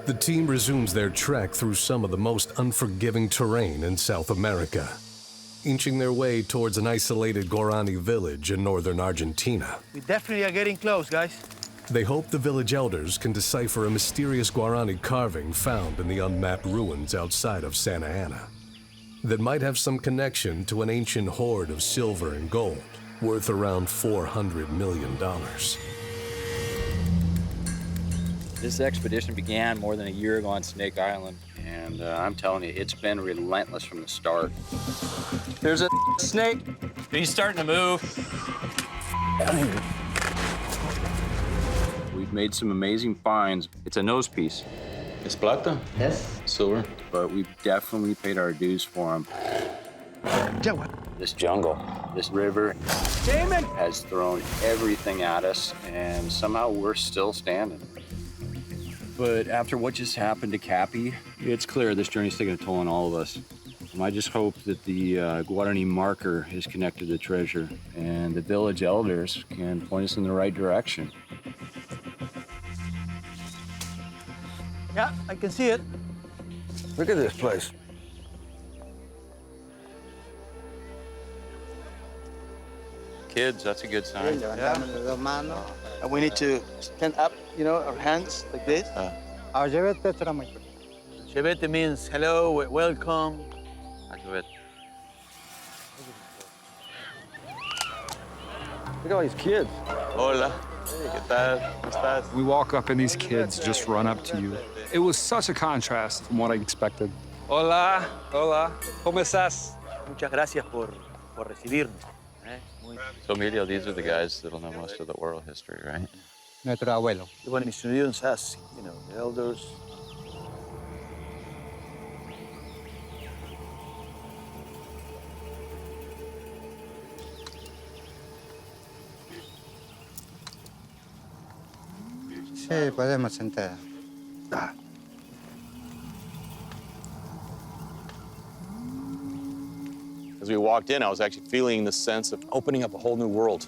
The team resumes their trek through some of the most unforgiving terrain in South America, inching their way towards an isolated Guarani village in northern Argentina. We definitely are getting close, guys. They hope the village elders can decipher a mysterious Guarani carving found in the unmapped ruins outside of Santa Ana that might have some connection to an ancient hoard of silver and gold worth around $400 million. This expedition began more than a year ago on Snake Island, and I'm telling you, it's been relentless from the start. There's a snake. He's starting to move. We've made some amazing finds. It's a nose piece. It's plata? Yes. Silver. But we've definitely paid our dues for them. This jungle, this river, Damon! has thrown everything at us, and somehow we're still standing. But after what just happened to Cappy, it's clear this journey's taking a toll on all of us. And I just hope that the Guarani marker is connected to the treasure, and the village elders can point us in the right direction. Yeah, I can see it. Look at this place. Kids, that's a good sign. And we need to stand up, you know, our hands like this. Chevete means hello, welcome. Look at all these kids. Hola. Hey, ¿qué tal? ¿Cómo estás? We walk up and these kids just run up to you. It was such a contrast from what I expected. Hola, hola, ¿cómo estás? Muchas gracias por recibirnos. So, Emilio, these are the guys that'll know most of the oral history, right? Nuestro abuelo. What Missionaries has, you know, the elders. Sí, podemos entrar. As we walked in, I was actually feeling the sense of opening up a whole new world.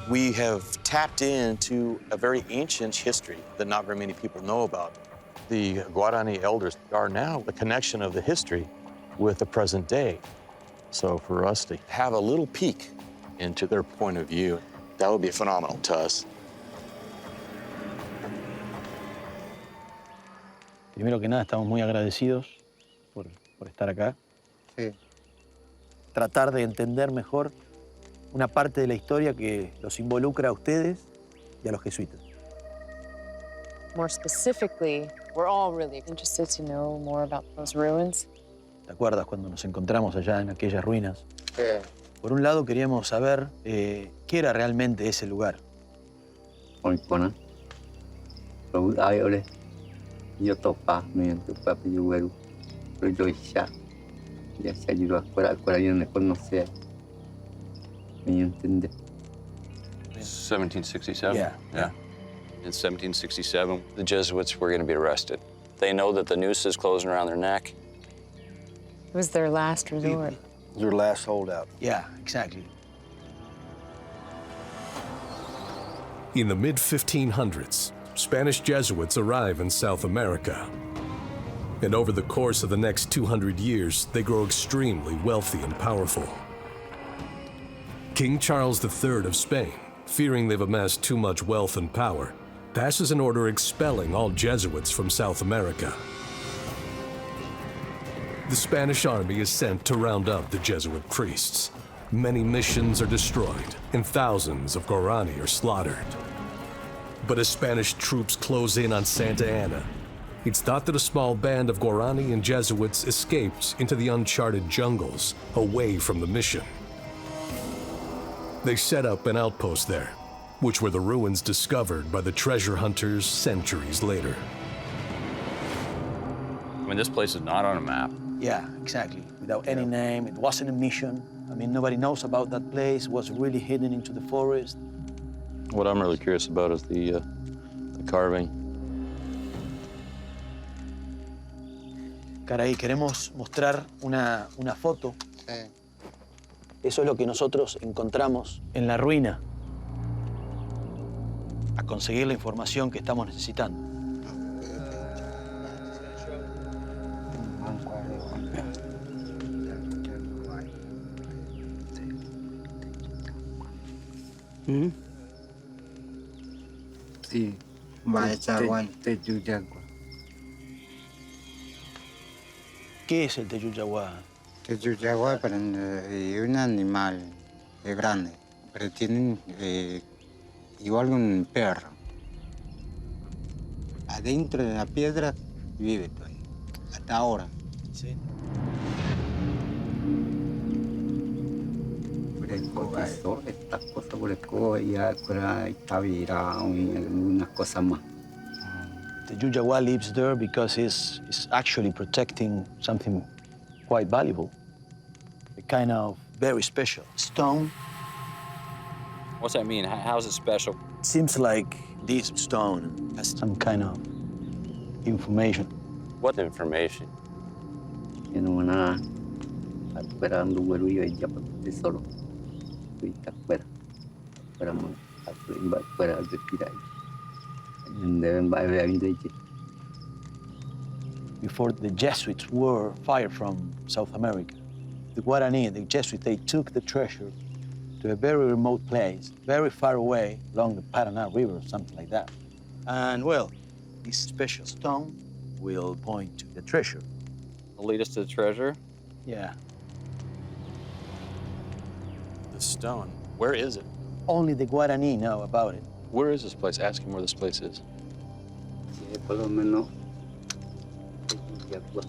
We have tapped into a very ancient history that not very many people know about. The Guarani elders are now the connection of the history with the present day. So for us to have a little peek into their point of view, that would be phenomenal to us. Primero que nada, estamos muy agradecidos por estar acá. Sí. Tratar de entender mejor una parte de la historia que los involucra a ustedes y a los jesuitas. More specifically, we're all really interested to know more about those ruins. ¿Te acuerdas cuando nos encontramos allá en aquellas ruinas? Sí. Por un lado, queríamos saber qué era realmente ese lugar. Yo topa, me topa piyueru, pero yo ya se ayudó afuera mejor no sé. ¿Me entiende? 1767? Yeah. In 1767, the Jesuits were going to be arrested. They know that the noose is closing around their neck. It was their last resort. Your last holdout. Yeah, exactly. In the mid-1500s, Spanish Jesuits arrive in South America. And over the course of the next 200 years, they grow extremely wealthy and powerful. King Charles III of Spain, fearing they've amassed too much wealth and power, passes an order expelling all Jesuits from South America. The Spanish army is sent to round up the Jesuit priests. Many missions are destroyed, and thousands of Guarani are slaughtered. But as Spanish troops close in on Santa Ana, it's thought that a small band of Guarani and Jesuits escaped into the uncharted jungles, away from the mission. They set up an outpost there, which were the ruins discovered by the treasure hunters centuries later. I mean, this place is not on a map. Yeah, exactly. Without any name, it wasn't a mission. I mean, nobody knows about that place. It was really hidden into the forest. What I'm really curious about is the carving. Caray, queremos mostrar una foto. Sí. Eso es lo que nosotros encontramos en la ruina. A conseguir la información que estamos necesitando. Sí. Teyuyagua. ¿Qué es el Teyuyaguá? Teyuyagua es un animal grande, pero tiene igual que un perro. Adentro de la piedra vive todavía, hasta ahora. Sí. Eso, estas cosas por el ya está virado y algunas cosas más. The Teyuyaguá lives there because it's actually protecting something quite valuable, a kind of very special stone. What's that mean? How's it special? It seems like this stone has some kind of information. What information? Y no nada, esperando vuelo y ya para el tesoro. Y está afuera, afuera de respirar. Deben va a haber vida. Before the Jesuits were fired from South America, the Guarani, the Jesuits, they took the treasure to a very remote place, very far away along the Paraná River, or something like that. And well, this special stone will point to the treasure. Will lead us to the treasure? Yeah. The stone, where is it? Only the Guarani know about it. Where is this place? Ask him where this place is. Por lo menos, Teyuyagua.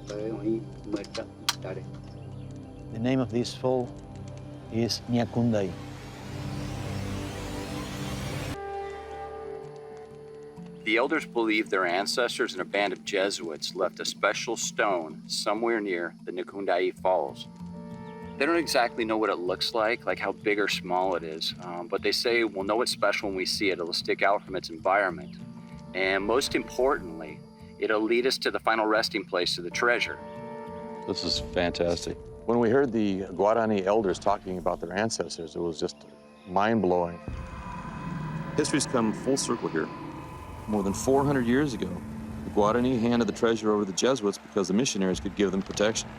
Ahí muerta, tare. The name of this fall is Nyakundai. The elders believe their ancestors and a band of Jesuits left a special stone somewhere near the Nikundai Falls. They don't exactly know what it looks like how big or small it is, but they say we'll know it's special when we see it. It'll stick out from its environment. And most importantly, it'll lead us to the final resting place of the treasure. This is fantastic. When we heard the Guarani elders talking about their ancestors, it was just mind-blowing. History's come full circle here. More than 400 years ago, the Guarani handed the treasure over to the Jesuits because the missionaries could give them protection.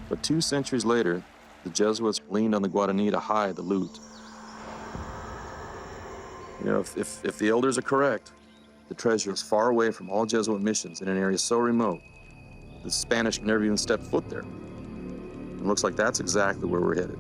But 2 centuries later, the Jesuits leaned on the Guarani to hide the loot. You know, if the elders are correct, the treasure is far away from all Jesuit missions in an area so remote, the Spanish can never even step foot there. It looks like that's exactly where we're headed.